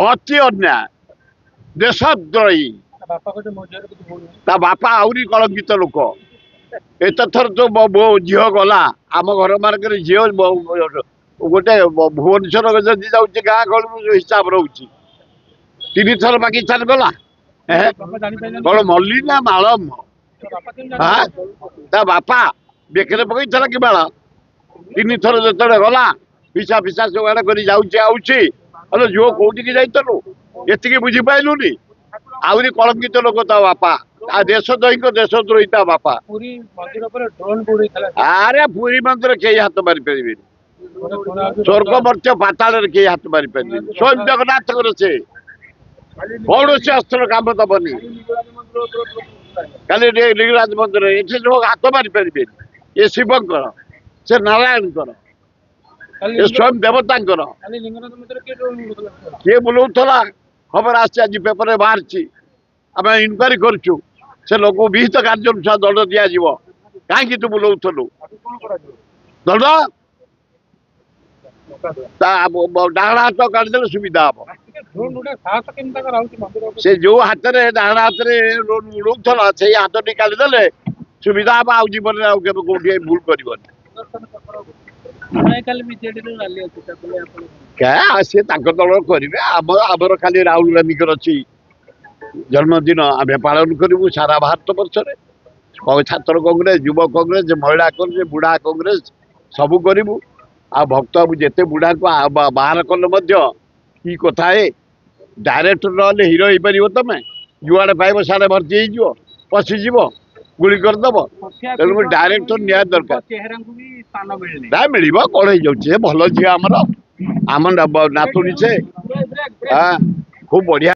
ଅତି ଅନ୍ୟାୟ ଦେଶଦ୍ରୋହୀ ତା ବାପା ଆହୁରି କଳଙ୍କିତ ଲୋକ। ଏତେଥର ତ ମୋ ଝିଅ ଗଲା ଆମ ଘର ମାନଙ୍କରେ ଝିଅ ଗୋଟେ ଭୁବନେଶ୍ୱର ଯଦି ଯାଉଛି ଗାଁ ଗହଳିରୁ ହିସାବ ରହୁଛି 3 ଥର ପାକିସ୍ତାନ ଗଲା କଣ ମଲ୍ଲି ନା ମାଳ ତା ବାପା ବେକରେ ପକେଇଥିଲା କି ମାଳ 3 ଥର ଯେତେବେଳେ ଗଲା ପିସା ଫିସା ଯୋଗାଡ଼ କରି ଯାଉଛି ଆଉଛି ହେଲେ ଝିଅ କୋଉଠିକି ଯାଇଥିଲୁ ଏତିକି ବୁଝିପାରିଲୁନି ଆହୁରି କଳଙ୍କିତ ଲୋକ ତା ବାପା ଦେଶଦ୍ରୋହୀଙ୍କ ଦେଶଦ୍ରୋହୀ ତା ବାପା। ଆରେ ପୁରୀ ମନ୍ଦିର କେହି ହାତ ମାରି ପାରିବେନି ସ୍ୱର୍ଗ ମର୍ତ୍ତ୍ୟ ପାତାଳରେ କେହି ହାତ ମାରି ପାରିବେନି ସ୍ୱୟଂ ଜଗନ୍ନାଥଙ୍କର ସେ କୌଣସି ଅସ୍ତ୍ର କାମ ଦବନି। କାଲି ଲିଙ୍ଗରାଜ ମନ୍ଦିର ଏଠି ଲୋକ ହାତ ମାରି ପାରିବେନି ଏ ଶିବଙ୍କର ସେ ନାରାୟଣଙ୍କର ଏ ସ୍ୱୟଂ ଦେବତାଙ୍କର କିଏ ବୁଲଉଥିଲା ଖବର ଆସିଛି ଆଜି ପେପରରେ ବାହାରିଛି ଆମେ ଇନକ୍ୱାରି କରୁଛୁ ସେ ଲୋକଙ୍କୁ ବିହିତ କାର୍ଯ୍ୟାନୁଷ୍ଠାନ ଦଣ୍ଡ ଦିଆଯିବ କାହିଁକି ତୁ ବୁଲଉଥିଲୁ ଦଣ୍ଡ ତା ଡାହାଣ ହାତ କାଢିଦେଲେ ସୁବିଧା ହବ। ସେ ଯୋଉ ହାତରେ ଡାହାଣ ହାତରେ ଉଡଉଥିଲା ସେଇ ହାତଟି କାଢିଦେଲେ ସୁବିଧା ହବ ଆଉ ଜୀବନରେ ଆଉ କେବେ କୋଉଠି ଭୁଲ କରିବନି। ସିଏ ତାଙ୍କ ଦଳ କରିବେ ଆମର ଖାଲି ରାହୁଲ ଗାନ୍ଧୀଙ୍କର ଅଛି ଜନ୍ମଦିନ ଆମେ ପାଳନ କରିବୁ ସାରା ଭାରତ ବର୍ଷରେ ଛାତ୍ର କଂଗ୍ରେସ ଯୁବ କଂଗ୍ରେସ ମହିଳା କଂଗ୍ରେସ ବୁଢା କଂଗ୍ରେସ ସବୁ କରିବୁ ଆଉ ଭକ୍ତ ବାବୁ ଯେତେ ବୁଢାକୁ ବାହାର କଲେ ମଧ୍ୟ କି କଥା ଡାଇରେକ୍ଟର ନହେଲେ ହିରୋ ହେଇପାରିବ ତମେ ଯୁଆଡେ ପାଇବ ସାଡେ ଭର୍ତ୍ତି ହେଇଯିବ ପଶିଯିବ ଗୁଳି କରିଦବ ତେଣୁ ଡାଇରେକ୍ଟର ନିହାତି ଦରକାର ନା ମିଳିବ କଣ ହେଇଯାଉଛି ଭଲ ଝିଅ ଆମର ଆମ ନାତୁଣୀ ସେ ଖୁବ ବଢିଆ।